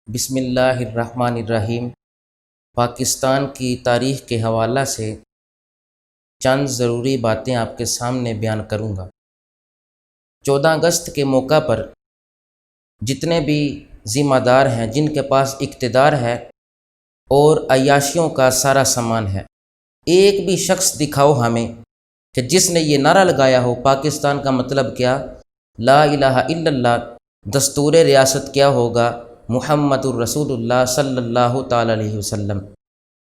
بسم اللہ الرحمن الرحیم۔ پاکستان کی تاریخ کے حوالہ سے چند ضروری باتیں آپ کے سامنے بیان کروں گا۔ 14 اگست کے موقع پر جتنے بھی ذمہ دار ہیں، جن کے پاس اقتدار ہے اور عیاشیوں کا سارا سامان ہے، ایک بھی شخص دکھاؤ ہمیں کہ جس نے یہ نعرہ لگایا ہو پاکستان کا مطلب کیا، لا الہ الا اللہ، دستور ریاست کیا ہوگا، محمد الرسول اللہ صلی اللہ تعالی علیہ وسلم۔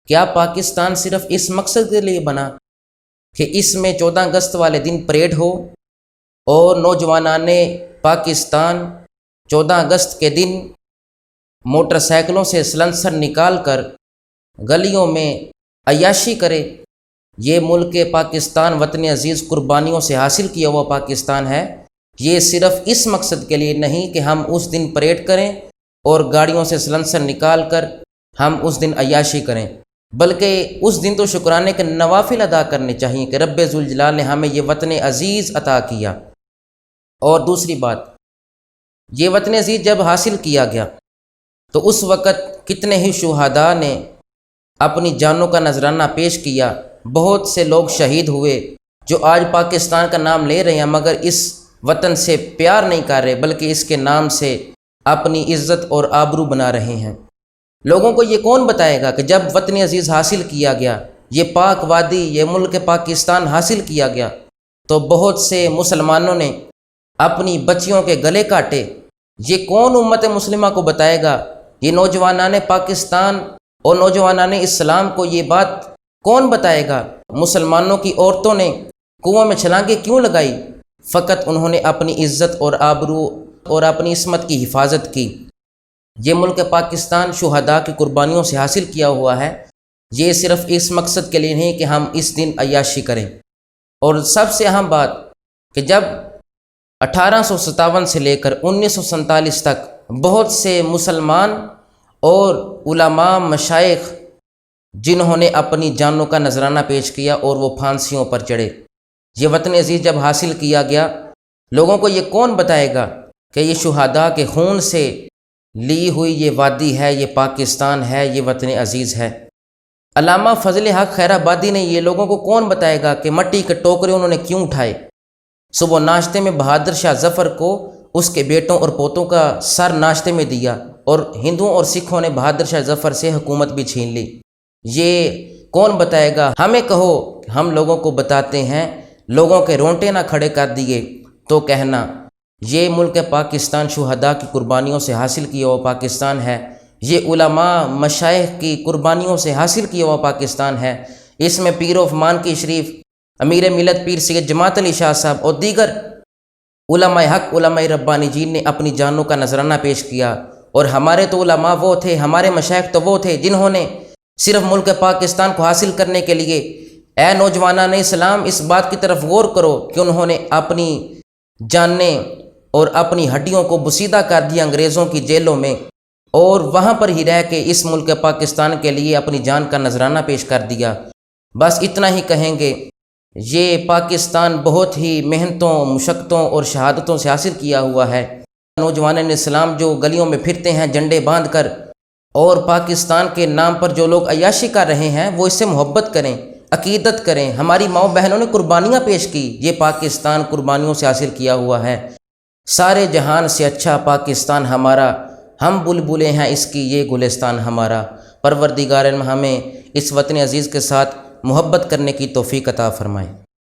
کیا پاکستان صرف اس مقصد کے لیے بنا کہ اس میں 14 اگست والے دن پریڈ ہو اور نوجوانان پاکستان 14 اگست کے دن موٹر سائیکلوں سے سلنسر نکال کر گلیوں میں عیاشی کرے؟ یہ ملک پاکستان وطن عزیز قربانیوں سے حاصل کیا ہوا پاکستان ہے۔ یہ صرف اس مقصد کے لیے نہیں کہ ہم اس دن پریڈ کریں اور گاڑیوں سے سلنسر نکال کر ہم اس دن عیاشی کریں، بلکہ اس دن تو شکرانے کے نوافل ادا کرنے چاہیے کہ رب ذوالجلال نے ہمیں یہ وطن عزیز عطا کیا۔ اور دوسری بات، یہ وطن عزیز جب حاصل کیا گیا تو اس وقت کتنے ہی شہداء نے اپنی جانوں کا نذرانہ پیش کیا، بہت سے لوگ شہید ہوئے جو آج پاکستان کا نام لے رہے ہیں مگر اس وطن سے پیار نہیں کر رہے، بلکہ اس کے نام سے اپنی عزت اور آبرو بنا رہے ہیں۔ لوگوں کو یہ کون بتائے گا کہ جب وطن عزیز حاصل کیا گیا، یہ پاک وادی، یہ ملک پاکستان حاصل کیا گیا، تو بہت سے مسلمانوں نے اپنی بچیوں کے گلے کاٹے؟ یہ کون امت مسلمہ کو بتائے گا؟ یہ نوجوانان پاکستان اور نوجوانان اسلام کو یہ بات کون بتائے گا؟ مسلمانوں کی عورتوں نے کنویں میں چھلانگیں کیوں لگائی؟ فقط انہوں نے اپنی عزت اور آبرو اور اپنی عصمت کی حفاظت کی۔ یہ ملک پاکستان شہداء کی قربانیوں سے حاصل کیا ہوا ہے۔ یہ صرف اس مقصد کے لیے نہیں کہ ہم اس دن عیاشی کریں۔ اور سب سے اہم بات کہ جب 1857 سے لے کر 1947 تک بہت سے مسلمان اور علماء مشائخ جنہوں نے اپنی جانوں کا نذرانہ پیش کیا اور وہ پھانسیوں پر چڑھے، یہ وطن عزیز جب حاصل کیا گیا، لوگوں کو یہ کون بتائے گا کہ یہ شہداء کے خون سے لی ہوئی یہ وادی ہے، یہ پاکستان ہے، یہ وطن عزیز ہے؟ علامہ فضل حق خیر آبادی نے یہ لوگوں کو کون بتائے گا کہ مٹی کے ٹوکرے انہوں نے کیوں اٹھائے؟ صبح ناشتے میں بہادر شاہ ظفر کو اس کے بیٹوں اور پوتوں کا سر ناشتے میں دیا، اور ہندوؤں اور سکھوں نے بہادر شاہ ظفر سے حکومت بھی چھین لی۔ یہ کون بتائے گا؟ ہمیں کہو، ہم لوگوں کو بتاتے ہیں، لوگوں کے رونٹے نہ کھڑے کر دیے تو کہنا یہ ملک پاکستان شہداء کی قربانیوں سے حاصل کیا ہوا پاکستان ہے، یہ علماء مشائخ کی قربانیوں سے حاصل کیا ہوا پاکستان ہے۔ اس میں پیر و مان کی شریف امیر ملت پیر سید جماعت علی شاہ صاحب اور دیگر علماء حق، علماء ربانی جین نے اپنی جانوں کا نذرانہ پیش کیا، اور ہمارے تو علماء وہ تھے، ہمارے مشائخ تو وہ تھے جنہوں نے صرف ملک پاکستان کو حاصل کرنے کے لیے، اے نوجوانان اسلام اس بات کی طرف غور کرو کہ انہوں نے اپنی جانیں اور اپنی ہڈیوں کو بسیدہ کر دیا انگریزوں کی جیلوں میں، اور وہاں پر ہی رہ کے اس ملک پاکستان کے لیے اپنی جان کا نذرانہ پیش کر دیا۔ بس اتنا ہی کہیں گے، یہ پاکستان بہت ہی محنتوں، مشقتوں اور شہادتوں سے حاصل کیا ہوا ہے۔ نوجوانان اسلام جو گلیوں میں پھرتے ہیں جھنڈے باندھ کر، اور پاکستان کے نام پر جو لوگ عیاشی کر رہے ہیں، وہ اس سے محبت کریں، عقیدت کریں۔ ہماری ماؤں بہنوں نے قربانیاں پیش کی، یہ پاکستان قربانیوں سے حاصل کیا ہوا ہے۔ سارے جہان سے اچھا پاکستان ہمارا، ہم بلبلیں ہیں اس کی، یہ گلستان ہمارا۔ پروردگار ہمیں اس وطن عزیز کے ساتھ محبت کرنے کی توفیق عطا فرمائے۔